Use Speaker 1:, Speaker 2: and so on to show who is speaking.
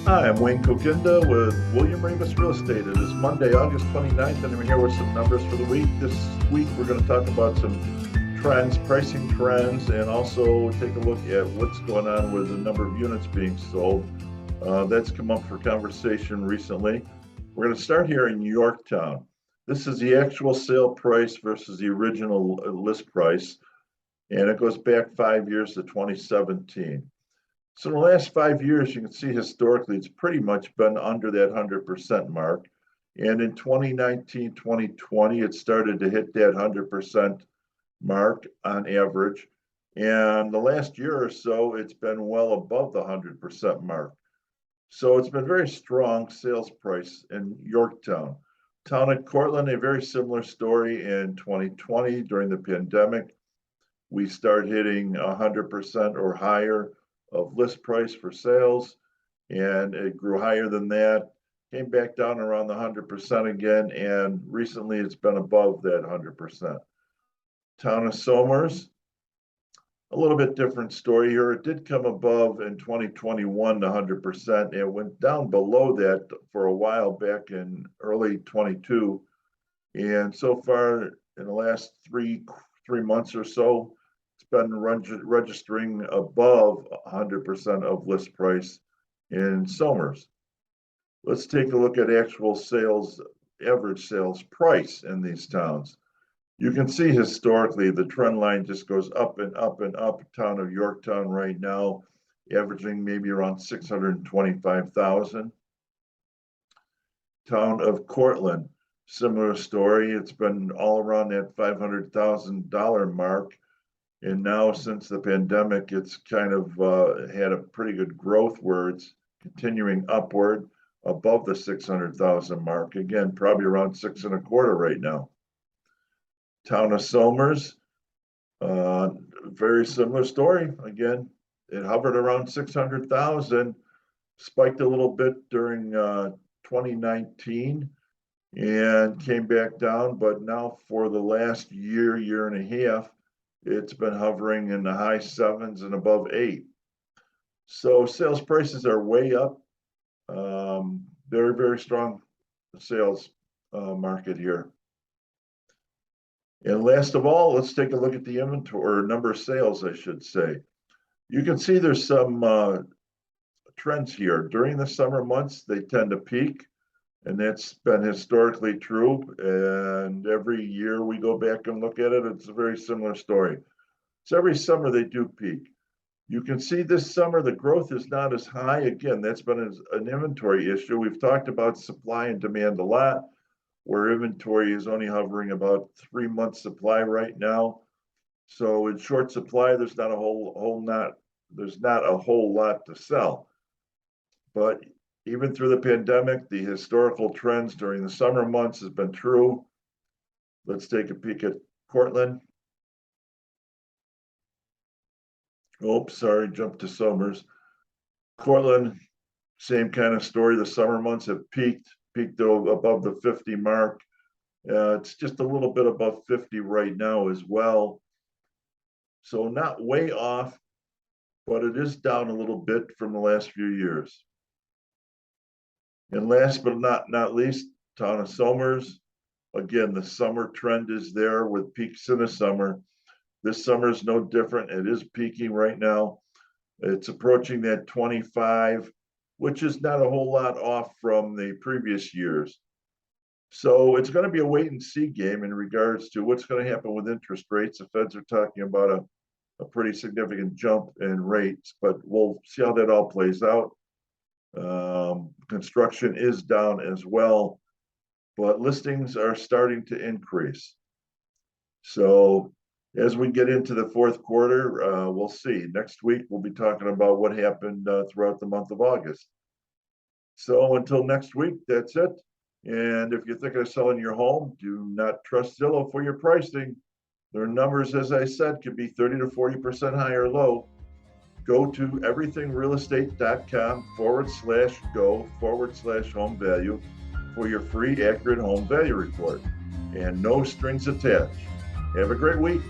Speaker 1: Hi, I'm Wayne Kokinda with William Ramus Real Estate. It is Monday, August 29th, and I'm here with some numbers for the week. This week, we're going to talk about some trends, pricing trends, and also take a look at what's going on with the number of units being sold. That's come up for conversation recently. We're going to start here in Yorktown. This is the actual sale price versus the original list price, and it goes back 5 years to 2017. So in the last 5 years, you can see historically, it's pretty much been under that 100% mark. And in 2019, 2020, it started to hit that 100% mark on average. And the last year or so, it's been well above the 100% mark. So it's been very strong sales price in Yorktown. Town of Cortlandt, a very similar story in 2020 during the pandemic. We started hitting 100% or higher of list price for sales, and it grew higher than that, came back down around the 100% again, and recently it's been above that 100%. Town of Somers, a little bit different story here. It did come above in 2021 to 100%. It went down below that for a while back in early 22, and so far in the last three months or so, been registering above 100% of list price in Somers. Let's take a look at actual sales, average sales price in these towns. You can see historically the trend line just goes up and up and up. Town of Yorktown right now, averaging maybe around 625,000. Town of Cortlandt, similar story. It's been all around that $500,000 mark. And now, since the pandemic, it's kind of had a pretty good growth where it's continuing upward above the 600,000 mark. Again, probably around 6.25 right now. Town of Somers, very similar story. Again, it hovered around 600,000, spiked a little bit during 2019 and came back down. But now for the last year and a half, it's been hovering in the high sevens and above 8. So sales prices are way up. Very, very strong sales market here. And last of all, let's take a look at the inventory, or number of sales, I should say. You can see there's some trends here. During the summer months, they tend to peak. And that's been historically true. And every year we go back and look at it, it's a very similar story. So every summer they do peak. You can see this summer the growth is not as high. Again, that's been an inventory issue. We've talked about supply and demand a lot, where inventory is only hovering about 3 months supply right now. So in short supply, there's not a whole lot to sell. But even through the pandemic, the historical trends during the summer months has been true. Let's take a peek at Cortlandt. Oops, sorry, jumped to Somers. Cortlandt, same kind of story. The summer months have peaked above the 50 mark. It's just a little bit above 50 right now as well. So not way off, but it is down a little bit from the last few years. And last but not least, Town of Somers. Again, the summer trend is there with peaks in the summer. This summer is no different. It is peaking right now. It's approaching that 25, which is not a whole lot off from the previous years. So it's going to be a wait and see game in regards to what's going to happen with interest rates. The Feds are talking about a pretty significant jump in rates, but we'll see how that all plays out. Construction is down as well, but listings are starting to increase. So as we get into the fourth quarter, we'll see. Next week, we'll be talking about what happened throughout the month of August. So until next week, that's it. And if you're thinking of selling your home, do not trust Zillow for your pricing. Their numbers, as I said, could be 30 to 40% high or low. Go to everythingrealestate.com/go/home value for your free accurate home value report. And no strings attached. Have a great week.